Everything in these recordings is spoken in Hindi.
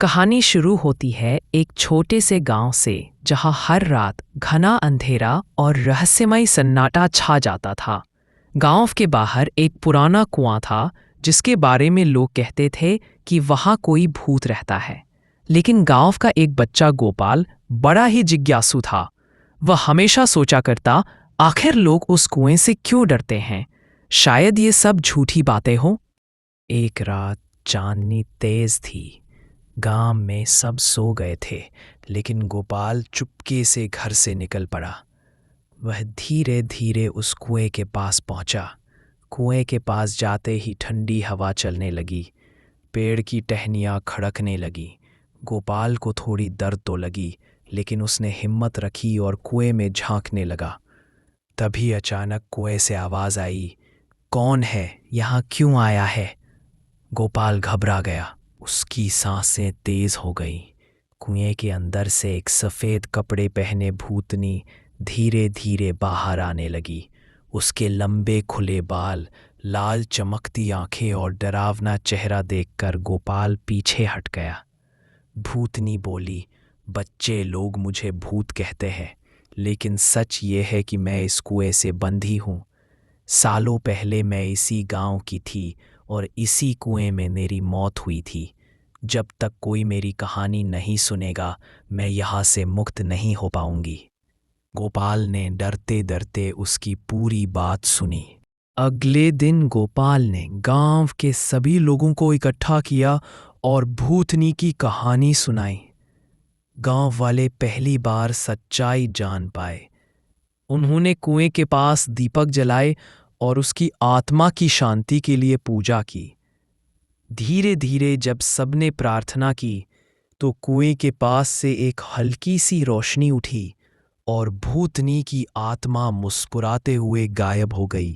कहानी शुरू होती है एक छोटे से गांव से जहां हर रात घना अंधेरा और रहस्यमय सन्नाटा छा जाता था। गांव के बाहर एक पुराना कुआं था जिसके बारे में लोग कहते थे कि वहां कोई भूत रहता है। लेकिन गांव का एक बच्चा गोपाल बड़ा ही जिज्ञासु था। वह हमेशा सोचा करता, आखिर लोग उस कुएं से क्यों डरते हैं? शायद ये सब झूठी बातें हों। एक रात चांदनी तेज थी। गांव में सब सो गए थे, लेकिन गोपाल चुपके से घर से निकल पड़ा। वह धीरे धीरे उस कुएं के पास पहुंचा। कुएं के पास जाते ही ठंडी हवा चलने लगी, पेड़ की टहनियाँ खड़कने लगी। गोपाल को थोड़ी दर्द तो लगी, लेकिन उसने हिम्मत रखी और कुएं में झांकने लगा। तभी अचानक कुएं से आवाज आई, कौन है? यहाँ क्यों आया है? गोपाल घबरा गया। उसकी सांसें तेज हो गईं। कुएं के अंदर से एक सफ़ेद कपड़े पहने भूतनी धीरे धीरे बाहर आने लगी। उसके लंबे खुले बाल, लाल चमकती आंखें और डरावना चेहरा देखकर गोपाल पीछे हट गया। भूतनी बोली, बच्चे लोग मुझे भूत कहते हैं, लेकिन सच ये है कि मैं इस कुएं से बंधी हूँ। सालों पहले मैं इसी गांव की थी और इसी कुएं में मेरी मौत हुई थी। जब तक कोई मेरी कहानी नहीं सुनेगा, मैं यहाँ से मुक्त नहीं हो पाऊंगी। गोपाल ने डरते डरते उसकी पूरी बात सुनी। अगले दिन गोपाल ने गांव के सभी लोगों को इकट्ठा किया और भूतनी की कहानी सुनाई। गांव वाले पहली बार सच्चाई जान पाए। उन्होंने कुएं के पास दीपक जलाए और उसकी आत्मा की शांति के लिए पूजा की। धीरे धीरे जब सबने प्रार्थना की, तो कुएं के पास से एक हल्की सी रोशनी उठी और भूतनी की आत्मा मुस्कुराते हुए गायब हो गई।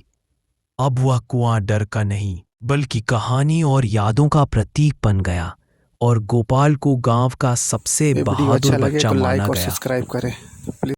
अब वह कुआं डर का नहीं, बल्कि कहानी और यादों का प्रतीक बन गया और गोपाल को गांव का सबसे ये वीडियो बहादुर अच्छा लगे बच्चा तो माना लाइक और गया। सब्सक्राइब करें।